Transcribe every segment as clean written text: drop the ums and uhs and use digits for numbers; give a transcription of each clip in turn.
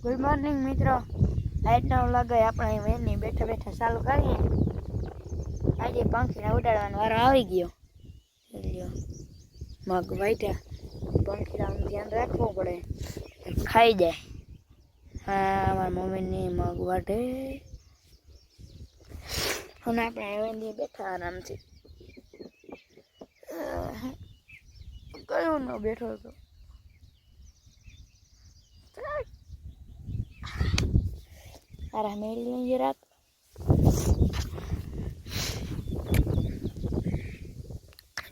Good morning મિત્રો. લાઈટનો લગાય આપણે વેની બેઠા બેઠા ચાલુ કરીએ. આજે પંખીને ઉડાડવાનો વારો આવી ગયો. લ્યો મગ વાટ્યા. પંખીડાનું ધ્યાન રાખવું પડે, ખાઈ જાય. હા, મારા મમ્મીની મગ વાટે અને આપણે વેની બેઠા આરામથી. કયું ન બેઠો હતો. Arah Meli yang jerat.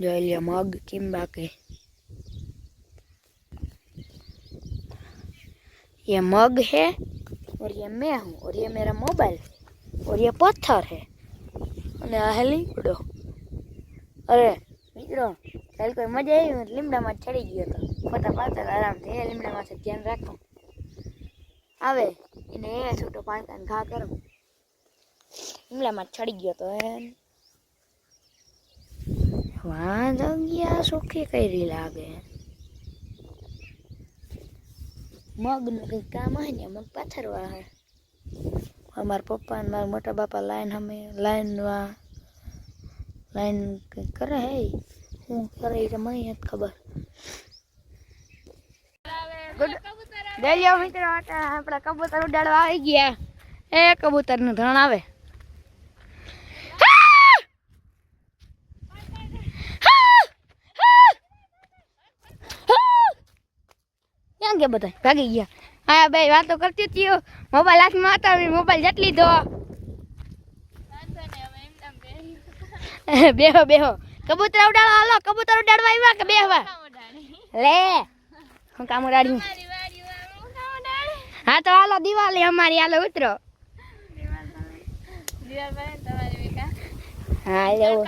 जो लिया मग किम्बा के, ये मग है और ये मैं हूँ और ये मेरा मोबाइल है और ये पत्थर है અને આ લીમડો. અરે મિત્રો, કાલ કોઈ મજા આવી લીમડામાં ચડી ગયો હતો. ફોટા પાડતા આરામથી લીમડામાં ધ્યાન રાખો. આવે એને એ છૂટો પાડતા ઘા કરો. લીમડામાં ચડી ગયો તો વાંધો ગયા સુખી કરી લાગે. મગનું કંઈક કામ હોય ને મગ પાથરવા હે. અમારા પપ્પા ને મારા મોટા બાપા લાઈન કંઈક કરે હે. શું કરે એ મને નથી ખબર. દેલ્યો મિત્રો, આપણા કબૂતર ઉડાડવા આવી ગયા. એ કબૂતર નું ધણ આવે. ક્યાં ગયા બધા? ભાગી ગયા. હા ભાઈ, વાતો કરતી હતી. મોબાઈલ હાથમાં હતા, મોબાઈલ જટ લીધો. બેહો બેહો, કબૂતર ઉડાડવા. હાલો, કબૂતર ઉડાડવા આવ્યા કે બેહવા? લે હું કામ ઉડાડ્યું. હા તો હાલો, દિવાળી અમારી. હાલો ઉતરો. હા એવું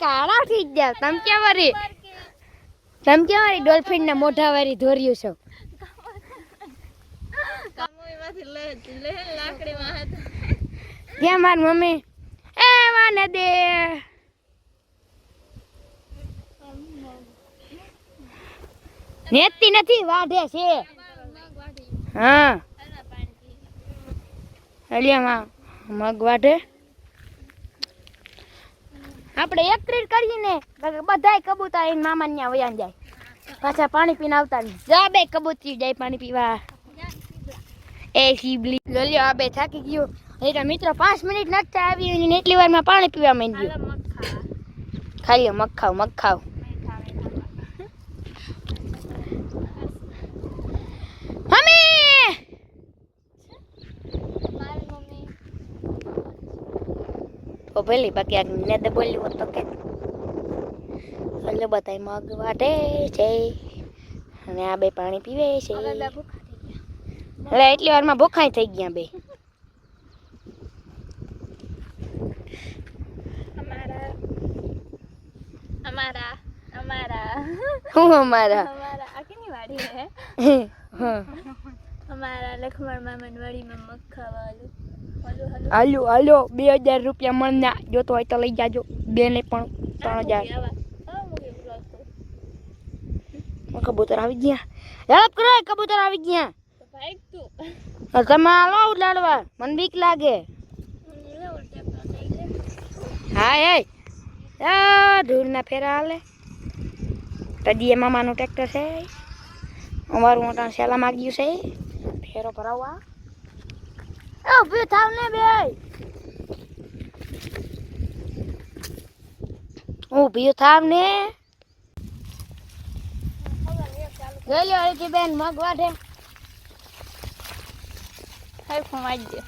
કાળા થઈ ગયા. તમે ક્યાં વારી ડોલ્ફિન ના મોઢા વારી ધોર્યું છો? ક્યાં મારી મમ્મી? એ વાને દે. નેતી નથી, વાઢે છે. હા હલિયામાં મગ વાઢે. આપણે એક ટ્રીટ કરીએ ને, બધાય કબૂતર મામા ત્યાં વયા જાય. પાછા પાણી પીને આવતા નહીં. જા બે કબૂતરી જાય પાણી પીવા. એ શીબલી લ્યો, આ બે થાકી ગયો. એટલે મિત્રો 5 મિનિટ નથી આવી ને એટલી વારમાં પાણી પીવા માંડ્યું. ખાઈ લ્યો, મગ ખાવ, મગ ખાવ. ઓ ભલે બાકી આ ને બોલ્યું હોત તો કે એટલે બતાય મગ વાટે છે અને આ બે પાણી પીવે છે. એટલે એટલી વારમાં ભૂખાઈ થઈ ગયા બે. હું અમારા આ કેની વાડી હે? અમારા લખમણ મામાની વાડીમાં મગ ખાવાનું. હાલો હાલો, 2000 રૂપિયા મળના જોતો હોય તો લઈ જાજો. બે ને પણ 3000. કબૂતર આવી ગયા. હેલ્પ કરો, કબૂતર આવી ગયા. તમે હાલો ઉડાડવા, મને બીક લાગે. હા એ ધૂળ ના ફેરા હાલે. તદીએ મામાનું ટ્રેક્ટર છે. અમારું મોટા સેલા માગ્યું છે ફેરો ભરાવવા. ઊભી થાવ ને બે. ઊભી થાવ ને. ગયો હલકી બેન મગ વાઢે. હરખું વાળી દે.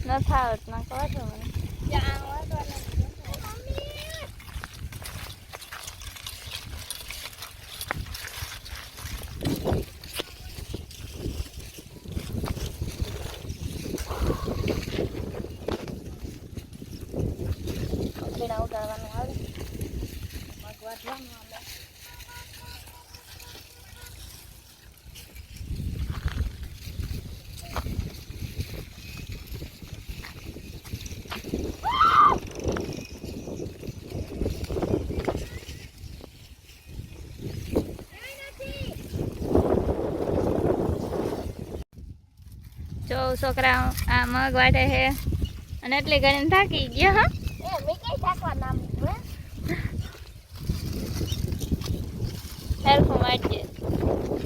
ન થાવત ના કહો મને. ઉડાડવાનું આવે, મગ વાટવાનું આવે. જો છોકરા આ મગ વાટે છે અને એટલે ઘણી થાકી ગયા હા એ મેં કઈ થાકવા નામ હે હેરખું વાટજે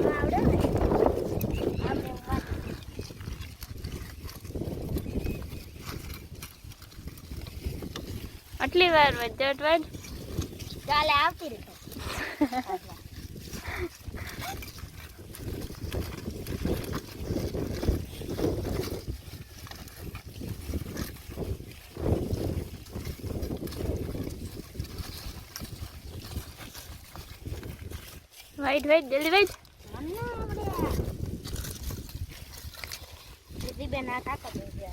આવડે ને આપણે વાત આટલી વાર વજટ વાટ ચાલે આવતી રીતે વાઈટ વાઈટ જલ્દી વાઈટ મને આવડે દીદી બેન આ કાકા દે છે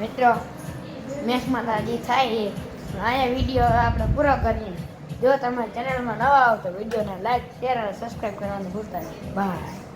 મિત્રો મેચમાં તો હજી થાય અહીંયા વિડીયો આપણે પૂરો કરીએ જો તમે ચેનલમાં નવા આવો તો વિડીયોને લાઈક શેર અને સબસ્ક્રાઈબ કરવાનું ભૂલતા નહીં બાય